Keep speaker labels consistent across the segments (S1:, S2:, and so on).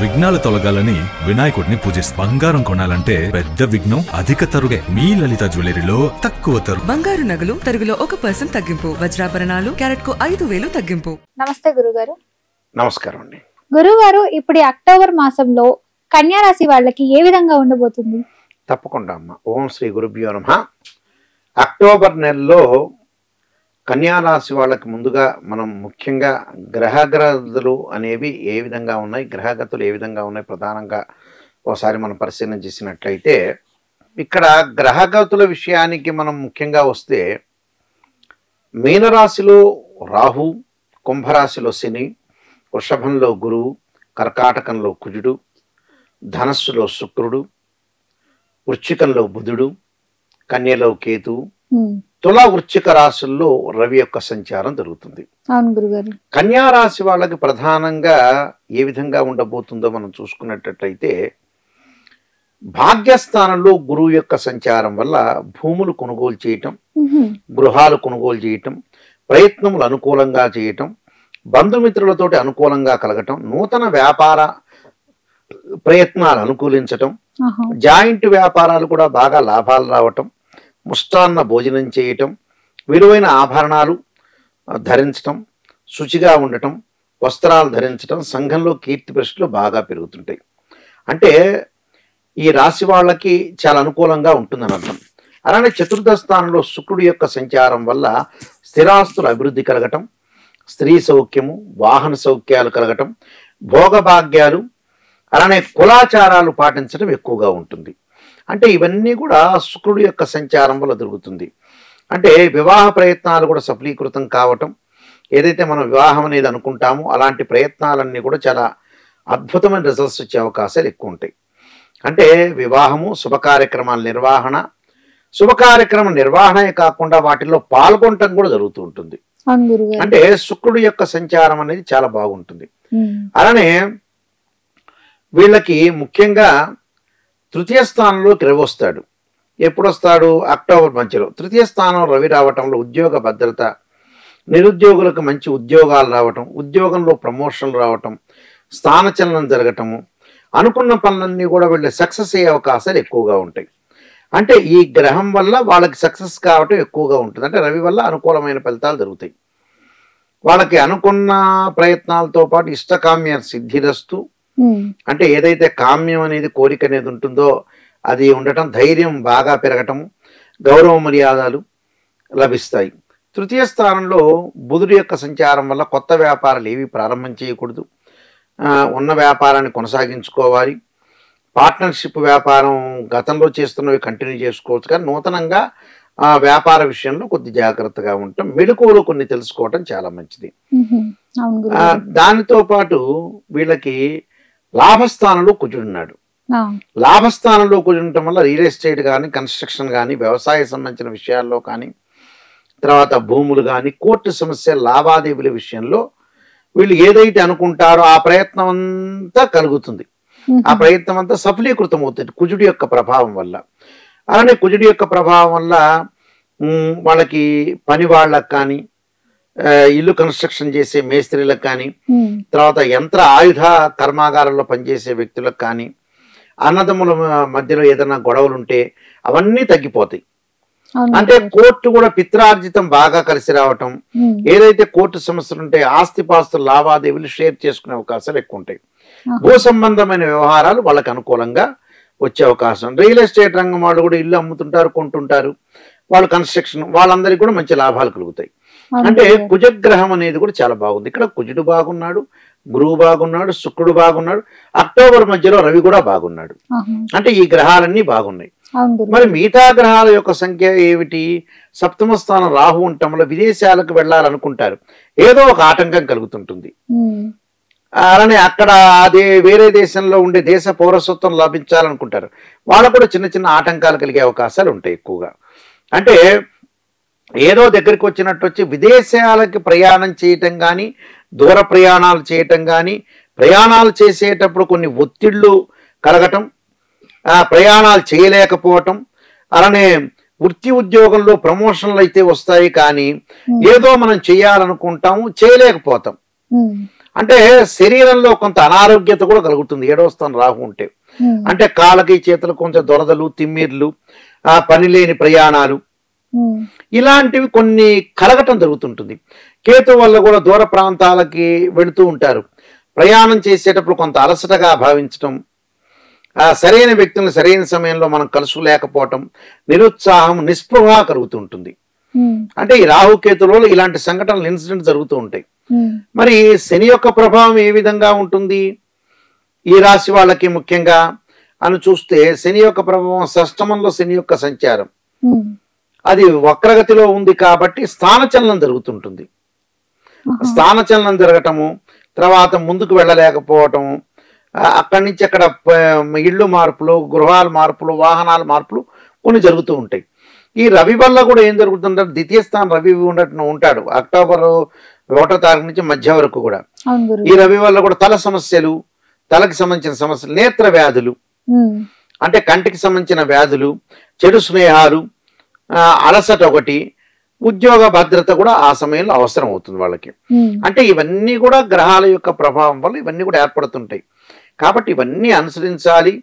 S1: విఘ్నాలు తొలగాలని వినాయకుడిని పూజిస్తారు. బంగారం కొనాలంటే పెద్ద విఘ్నం అధిక తరుగే. మీ లలిత జ్యువెలరీలో తక్కువ తరుగు.
S2: బంగారు నగలు తరుగులో 1% తగ్గింపు. వజ్రాభరణాలు క్యారెట్ కు 5,000 తగ్గింపు.
S3: నమస్తే గురుగారు.
S4: నమస్కారం అండి.
S3: గురుగారు, ఇప్పుడు అక్టోబర్ మాసంలో కన్యా రాశి వాళ్ళకి ఏ విధంగా ఉండబోతుంది?
S4: తప్పకుండా అమ్మ. ఓం శ్రీ గురుభ్యో నమః. అక్టోబర్ నెలలో కన్యారాశి వాళ్ళకి ముందుగా మనం ముఖ్యంగా గ్రహగతులు అనేవి ఏ విధంగా ఉన్నాయి, గ్రహగతులు ఏ విధంగా ఉన్నాయి ప్రధానంగా ఒకసారి మనం పరిశీలన చేసినట్లయితే, ఇక్కడ గ్రహగతుల విషయానికి మనం ముఖ్యంగా వస్తే మీనరాశిలో రాహు, కుంభరాశిలో శని, వృషభంలో గురువు, కర్కాటకంలో కుజుడు, ధనస్సులో శుక్రుడు, వృశ్చికంలో బుధుడు, కన్యలో కేతువు, తుల వృశ్చిక రాశుల్లో రవి యొక్క సంచారం జరుగుతుంది.
S3: అవును గురుగారు.
S4: కన్యా రాశి వాళ్ళకి ప్రధానంగా ఏ విధంగా ఉండబోతుందో మనం చూసుకున్నట్లయితే, భాగ్యస్థానంలో గురువు యొక్క సంచారం వల్ల భూములు కొనుగోలు చేయటం, గృహాలు కొనుగోలు చేయటం, ప్రయత్నములు అనుకూలంగా చేయటం, బంధుమిత్రులతోటి అనుకూలంగా కలగటం, నూతన వ్యాపార ప్రయత్నాలు అనుకూలించటం, జాయింట్ వ్యాపారాలు కూడా బాగా లాభాలు రావటం, ముష్టాన్న భోజనం చేయటం, విలువైన ఆభరణాలు ధరించటం, శుచిగా ఉండటం, వస్త్రాలు ధరించటం, సంఘంలో కీర్తి ప్రశ్నలు బాగా పెరుగుతుంటాయి. అంటే ఈ రాశి వాళ్ళకి చాలా అనుకూలంగా ఉంటుందని అర్థం. అలానే చతుర్థ స్థానంలో శుక్రుడి యొక్క సంచారం వల్ల స్థిరాస్తుల అభివృద్ధి కలగటం, స్త్రీ సౌఖ్యము, వాహన సౌఖ్యాలు కలగటం, భోగభాగ్యాలు, అలానే కులాచారాలు పాటించడం ఎక్కువగా ఉంటుంది. అంటే ఇవన్నీ కూడా శుక్రుడి యొక్క సంచారం వల్ల జరుగుతుంది. అంటే వివాహ ప్రయత్నాలు కూడా సఫలీకృతం కావటం, ఏదైతే మనం వివాహం అనేది అనుకుంటామో అలాంటి ప్రయత్నాలన్నీ కూడా చాలా అద్భుతమైన రిజల్ట్స్ వచ్చే అవకాశాలు ఎక్కువ ఉంటాయి. అంటే వివాహము, శుభకార్యక్రమాల నిర్వహణ, శుభకార్యక్రమ నిర్వహణే కాకుండా వాటిల్లో పాల్గొనటం కూడా జరుగుతూ ఉంటుంది. అంటే శుక్రుడి యొక్క సంచారం అనేది చాలా బాగుంటుంది. అలానే వీళ్ళకి ముఖ్యంగా తృతీయ స్థానంలోకి రవి వస్తాడు. ఎప్పుడు వస్తాడు? అక్టోబర్ మధ్యలో. తృతీయ స్థానం రవి రావటంలో ఉద్యోగ భద్రత, నిరుద్యోగులకు మంచి ఉద్యోగాలు రావటం, ఉద్యోగంలో ప్రమోషన్లు రావటం, స్థానచలనం జరగటము, అనుకున్న పనులన్నీ కూడా వీళ్ళు సక్సెస్ అయ్యే అవకాశాలు ఎక్కువగా ఉంటాయి. అంటే ఈ గ్రహం వల్ల వాళ్ళకి సక్సెస్ కావటం ఎక్కువగా ఉంటుంది. అంటే రవి వల్ల అనుకూలమైన ఫలితాలు జరుగుతాయి. వాళ్ళకి అనుకున్న ప్రయత్నాలతో పాటు ఇష్టకామ్య సిద్ధిరస్తు, అంటే ఏదైతే కామ్యం అనేది, కోరిక అనేది ఉంటుందో అది ఉండటం, ధైర్యం బాగా పెరగటం, గౌరవ మర్యాదలు లభిస్తాయి. తృతీయ స్థానంలో బుధుడి యొక్క సంచారం వల్ల కొత్త వ్యాపారాలు ఏవి ప్రారంభం చేయకూడదు, ఉన్న వ్యాపారాన్ని కొనసాగించుకోవాలి. పార్ట్నర్షిప్ వ్యాపారం గతంలో చేస్తున్నవి కంటిన్యూ చేసుకోవచ్చు, కానీ నూతనంగా ఆ వ్యాపార విషయంలో కొద్ది జాగ్రత్తగా ఉండటం, మెళకువలు కొన్ని తెలుసుకోవటం చాలా మంచిది. దానితో పాటు వీళ్ళకి లాభస్థానంలో కుజుడున్నాడు. లాభస్థానంలో కుజుండటం వల్ల రియల్ ఎస్టేట్ కానీ, కన్స్ట్రక్షన్ కానీ, వ్యవసాయ సంబంధించిన విషయాల్లో కానీ, తర్వాత భూములు కానీ, కోర్టు సమస్య, లావాదేవీల విషయంలో వీళ్ళు ఏదైతే అనుకుంటారో ఆ ప్రయత్నం అంతా కలుగుతుంది. ఆ ప్రయత్నం అంతా సఫలీకృతం అవుతుంది కుజుడి యొక్క ప్రభావం వల్ల. అలానే కుజుడి యొక్క ప్రభావం వల్ల వాళ్ళకి పని వాళ్ళకి కానీ, ఇల్లు కన్స్ట్రక్షన్ చేసే మేస్త్రీలకు కానీ, తర్వాత యంత్ర ఆయుధ కర్మాగారంలో పనిచేసే వ్యక్తులకు కానీ, అన్నదమ్ముల మధ్యలో ఏదైనా గొడవలు ఉంటే అవన్నీ తగ్గిపోతాయి. అంటే కోర్టు కూడా పిత్రార్జితం బాగా కలిసి రావటం, ఏదైతే కోర్టు సమస్యలు ఉంటే ఆస్తిపాస్తుల లావాదేవీలు షేర్ చేసుకునే అవకాశాలు ఎక్కువ ఉంటాయి. భూ సంబంధమైన వ్యవహారాలు వాళ్ళకి అనుకూలంగా వచ్చే అవకాశం. రియల్ ఎస్టేట్ రంగం వాళ్ళు కూడా ఇల్లు అమ్ముతుంటారు, కొంటుంటారు, వాళ్ళు కన్స్ట్రక్షన్, వాళ్ళందరికీ కూడా మంచి లాభాలు కలుగుతాయి. అంటే కుజగ్రహం అనేది కూడా చాలా బాగుంది. ఇక్కడ కుజుడు బాగున్నాడు, గురువు బాగున్నాడు, శుక్రుడు బాగున్నాడు, అక్టోబర్ మధ్యలో రవి కూడా బాగున్నాడు. అంటే ఈ గ్రహాలన్నీ బాగున్నాయి. మరి మిగతా గ్రహాల యొక్క సంఖ్య ఏమిటి? సప్తమ స్థానం రాహు ఉండటం వల్ల విదేశాలకు వెళ్ళాలనుకుంటారు, ఏదో ఒక ఆటంకం కలుగుతుంటుంది. అలానే అక్కడ అదే వేరే దేశంలో ఉండే దేశ పౌరసత్వం లభించాలనుకుంటారు, వాళ్ళకు కూడా చిన్న చిన్న ఆటంకాలు కలిగే అవకాశాలు ఉంటాయి ఎక్కువగా. అంటే ఏదో దగ్గరికి వచ్చినట్టు వచ్చి విదేశాలకి ప్రయాణం చేయటం కానీ, దూర ప్రయాణాలు చేయటం కానీ, ప్రయాణాలు చేసేటప్పుడు కొన్ని ఒత్తిళ్లు కలగటం, ప్రయాణాలు చేయలేకపోవటం, అలానే వృత్తి ఉద్యోగంలో ప్రమోషన్లు అయితే వస్తాయి కానీ ఏదో మనం చేయాలనుకుంటాము, చేయలేకపోతాం. అంటే శరీరంలో కొంత అనారోగ్యత కూడా కలుగుతుంది 7వ స్థానం రాహు ఉంటే. అంటే కాళ్ళకి చేతులకు కొంచెం దొరదలు, తిమ్మిర్లు, పని లేని ప్రయాణాలు, ఇలాంటివి కొన్ని కలగటం జరుగుతుంటుంది. కేతు వల్ల కూడా దూర ప్రాంతాలకి వెళుతూ ఉంటారు. ప్రయాణం చేసేటప్పుడు కొంత అలసటగా భావించటం, సరైన వ్యక్తులను సరైన సమయంలో మనం కలుసుకోలేకపోవటం, నిరుత్సాహం, నిస్పృహ కలుగుతుంటుంది. అంటే ఈ రాహుకేతులలో ఇలాంటి సంఘటనలు, ఇన్సిడెంట్ జరుగుతూ ఉంటాయి. మరి శని యొక్క ప్రభావం ఏ విధంగా ఉంటుంది ఈ రాశి వాళ్ళకి ముఖ్యంగా అని చూస్తే, శని యొక్క ప్రభావం షష్టమంలో శని యొక్క సంచారం, అది వక్రగతిలో ఉంది కాబట్టి స్థానచలనం జరుగుతుంటుంది. స్థానచలనం జరగటము, తర్వాత ముందుకు వెళ్ళలేకపోవటము, అక్కడి నుంచి అక్కడ ఇళ్ళు మార్పులు, గృహాల మార్పులు, వాహనాల మార్పులు కొన్ని జరుగుతూ ఉంటాయి. ఈ రవి వల్ల కూడా ఏం జరుగుతుందంటే, ద్వితీయ స్థానం రవి ఉంటాడు అక్టోబర్ 1వ తారీఖు నుంచి మధ్య వరకు కూడా. ఈ రవి వల్ల కూడా తల సమస్యలు, తలకి సంబంధించిన సమస్యలు, నేత్ర వ్యాధులు అంటే కంటికి సంబంధించిన వ్యాధులు, చెడు స్నేహాలు, అలసట ఒకటి, ఉద్యోగ భద్రత కూడా ఆ సమయంలో అవసరం అవుతుంది వాళ్ళకి. అంటే ఇవన్నీ కూడా గ్రహాల యొక్క ప్రభావం వల్ల ఇవన్నీ కూడా ఏర్పడుతుంటాయి. కాబట్టి ఇవన్నీ అనుసరించాలి,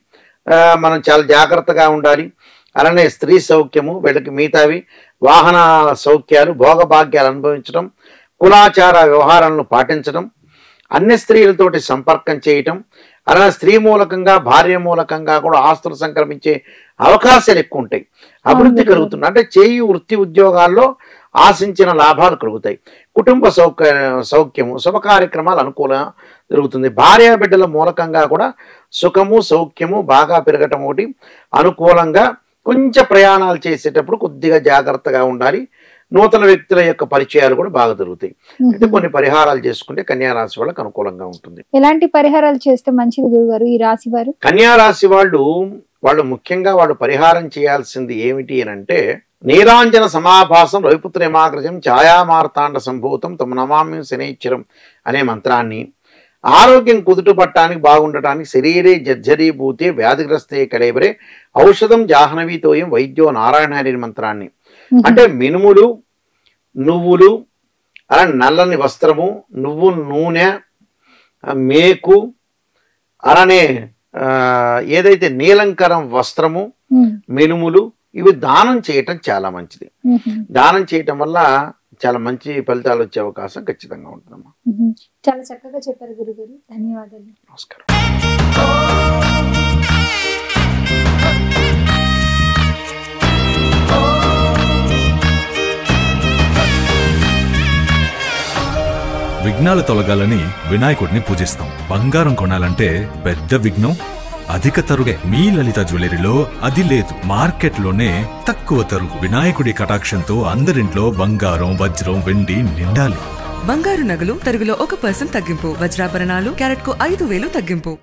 S4: మనం చాలా జాగ్రత్తగా ఉండాలి. అలానే స్త్రీ సౌఖ్యము, వీళ్ళకి మిగతావి వాహన సౌఖ్యాలు, భోగభాగ్యాలు అనుభవించడం, కులాచార వ్యవహారాలను పాటించడం, అన్ని స్త్రీలతోటి సంపర్కం చేయటం, అలానే స్త్రీ మూలకంగా, భార్య మూలకంగా కూడా ఆస్తులు సంక్రమించే అవకాశాలు ఎక్కువ ఉంటాయి. అభివృద్ధి కలుగుతుంది. అంటే చేయి వృత్తి ఉద్యోగాల్లో ఆశించిన లాభాలు కలుగుతాయి. కుటుంబ సౌఖ్యము, శుభ కార్యక్రమాలు అనుకూలంగా జరుగుతుంది. భార్య బిడ్డల మూలకంగా కూడా సుఖము, సౌఖ్యము బాగా పెరగటం ఒకటి అనుకూలంగా. కొంచెం ప్రయాణాలు చేసేటప్పుడు కొద్దిగా జాగ్రత్తగా ఉండాలి. నూతన వ్యక్తుల యొక్క పరిచయాలు కూడా బాగా జరుగుతాయి. అయితే కొన్ని పరిహారాలు చేసుకుంటే కన్యా రాశి వాళ్ళకి అనుకూలంగా ఉంటుంది.
S3: ఎలాంటి పరిహారాలు చేస్తే మంచిది గురుగారు ఈ రాశి వారు?
S4: కన్యా రాశి వాళ్ళు ముఖ్యంగా వాళ్ళు పరిహారం చేయాల్సింది ఏమిటి అని అంటే, నీరాంజన సమాభాసం రవిపుత్ర యమాగ్రజం ఛాయామార్తాండ సంభూతం తమ నమామి శనైశ్వరం అనే మంత్రాన్ని, ఆరోగ్యం కుదుటపట్టడానికి, బాగుండటానికి, శరీరే జర్జరీభూతే వ్యాధిగ్రస్తే కళేబరే ఔషధం జాహ్నవీతోయం వైద్యో నారాయణ అనే మంత్రాన్ని, అంటే మినుములు, నువ్వులు, అలా నల్లని వస్త్రము, నువ్వుల నూనె, మేకు, అలానే ఏదైతే నీలంకరం వస్త్రము, మినుములు, ఇవి దానం చేయటం చాలా మంచిది. దానం చేయటం వల్ల చాలా మంచి ఫలితాలు వచ్చే అవకాశం ఖచ్చితంగా ఉంటుందమ్మా.
S3: చాలా చక్కగా చెప్పారు గురుగారు, ధన్యవాదాలు.
S4: నమస్కారం.
S1: విఘ్నాలు తొలగాలని వినాయకుడిని పూజిస్తాం. బంగారం కొనాలంటే పెద్ద విఘ్నం అధిక తరుగే. మీ లలిత జ్యువెలరీలో అది లేదు. మార్కెట్లోనే తక్కువ తరుగు. వినాయకుడి కటాక్షంతో అందరింట్లో బంగారం, వజ్రం, వెండి నిండాలి.
S2: బంగారు నగలు తరుగులో 1% తగ్గింపు. వజ్రాభరణాలు క్యారెట్కు 5,000 తగ్గింపు.